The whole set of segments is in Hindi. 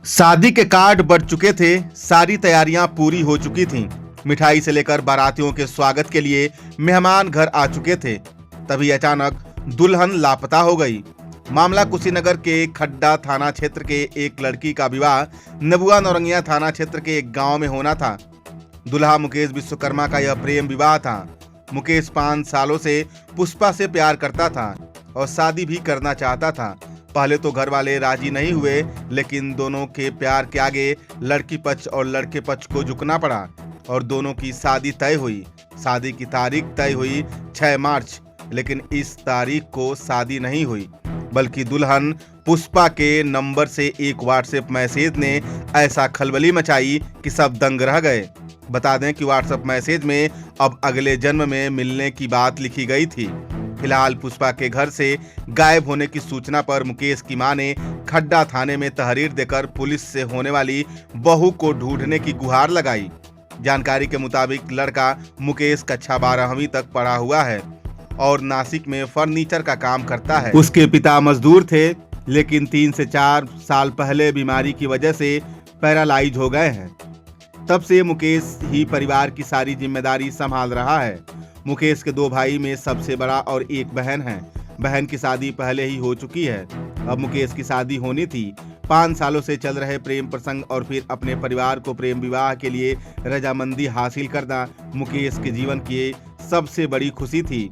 शादी के कार्ड बढ़ चुके थे, सारी तैयारियां पूरी हो चुकी थीं। मिठाई से लेकर बारातियों के स्वागत के लिए मेहमान घर आ चुके थे। तभी अचानक दुल्हन लापता हो गई। मामला कुशीनगर के खड्डा थाना क्षेत्र के एक लड़की का विवाह नबुआ नौरंगिया थाना क्षेत्र के एक गांव में होना था। दुल्हा मुकेश विश्वकर्मा का यह प्रेम विवाह था। मुकेश 5 सालों से पुष्पा से प्यार करता था और शादी भी करना चाहता था। पहले तो घर वाले राजी नहीं हुए, लेकिन दोनों के प्यार के आगे लड़की पक्ष और लड़के पक्ष को झुकना पड़ा और दोनों की शादी तय हुई। शादी की तारीख तय हुई 6 मार्च, लेकिन इस तारीख को शादी नहीं हुई, बल्कि दुल्हन पुष्पा के नंबर से एक व्हाट्सएप मैसेज ने ऐसा खलबली मचाई कि सब दंग रह गए। बता दें कि व्हाट्सएप मैसेज में अब अगले जन्म में मिलने की बात लिखी गई थी। फिलहाल पुष्पा के घर से गायब होने की सूचना पर मुकेश की मां ने खड्डा थाने में तहरीर देकर पुलिस से होने वाली बहू को ढूंढने की गुहार लगाई। जानकारी के मुताबिक लड़का मुकेश कक्षा 12वीं तक पढ़ा हुआ है और नासिक में फर्नीचर का काम करता है। उसके पिता मजदूर थे, लेकिन 3 से 4 साल पहले बीमारी की वजह से पैरालाइज हो गए हैं। तब से मुकेश ही परिवार की सारी जिम्मेदारी संभाल रहा है। मुकेश के 2 भाई में सबसे बड़ा और एक बहन है। बहन की शादी पहले ही हो चुकी है। अब मुकेश की शादी होनी थी। 5 सालों से चल रहे प्रेम प्रसंग और फिर अपने परिवार को प्रेम विवाह के लिए रजामंदी हासिल करना मुकेश के जीवन की सबसे बड़ी खुशी थी।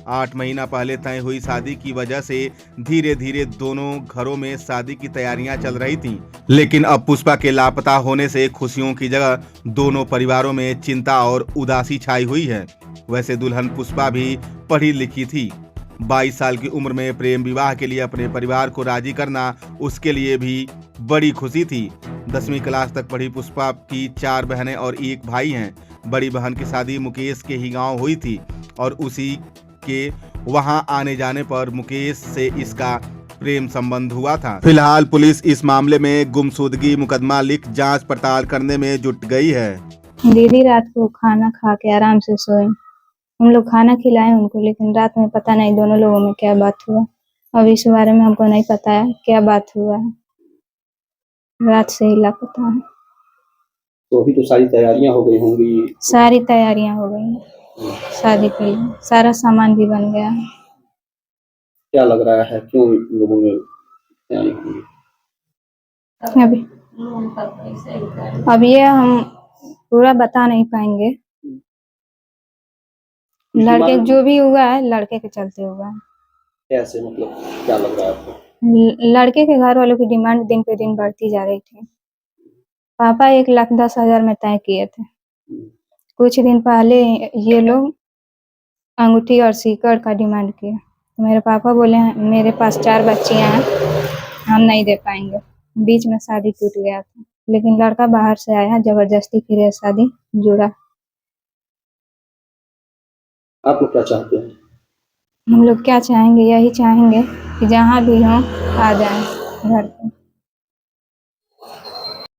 8 महीना पहले तय हुई शादी की वजह से धीरे धीरे दोनों घरों में शादी की तैयारियां चल रही थीं। लेकिन अब पुष्पा के लापता होने से खुशियों की जगह दोनों परिवारों में चिंता और उदासी छाई हुई है। वैसे दुल्हन पुष्पा भी पढ़ी लिखी थी। 22 साल की उम्र में प्रेम विवाह के लिए अपने परिवार को राजी करना उसके लिए भी बड़ी खुशी थी। 10वीं क्लास तक पढ़ी पुष्पा की 4 बहनें और 1 भाई हैं। बड़ी बहन की शादी मुकेश के ही गांव हुई थी और उसी के वहां आने जाने पर मुकेश से इसका प्रेम संबंध हुआ था। फिलहाल पुलिस इस मामले में गुमशुदगी मुकदमा लिख जांच पड़ताल करने में जुट गई है। दीदी रात को खाना खा के आराम से सोए। हम लोग खाना खिलाए उनको, लेकिन रात में पता नहीं दोनों लोगों में क्या बात हुआ। अब इस बारे में हमको नहीं पता है क्या बात हुआ है। रात से ही लापता है। तो अभी तो सारी तैयारियां हो गई होंगी। सारी तैयारियां हो गई हैं शादी के लिए। सारा सामान भी बन गया है। क्या लग रहा है क्यों लोगों में तैयारी होगी? अब ये हम पूरा बता नहीं पाएंगे। लड़के जो भी हुआ है लड़के के चलते हुआ है। कैसे, मतलब क्या लग रहा है आपको? लड़के के घर वालों की डिमांड दिन पे दिन बढ़ती जा रही थी। पापा 1,10,000 में तय किए थे। कुछ दिन पहले ये लोग अंगूठी और सीकड़ का डिमांड किया। मेरे पापा बोले मेरे पास 4 बच्चियां हैं, हम नहीं दे पाएंगे। बीच में शादी टूट गया था, लेकिन लड़का बाहर से आया, जबरदस्ती फिर ये शादी जुड़ा। आप लोग क्या चाहते हैं? हम लोग क्या चाहेंगे, यही चाहेंगे कि जहाँ भी हों आ जाएं घर पे।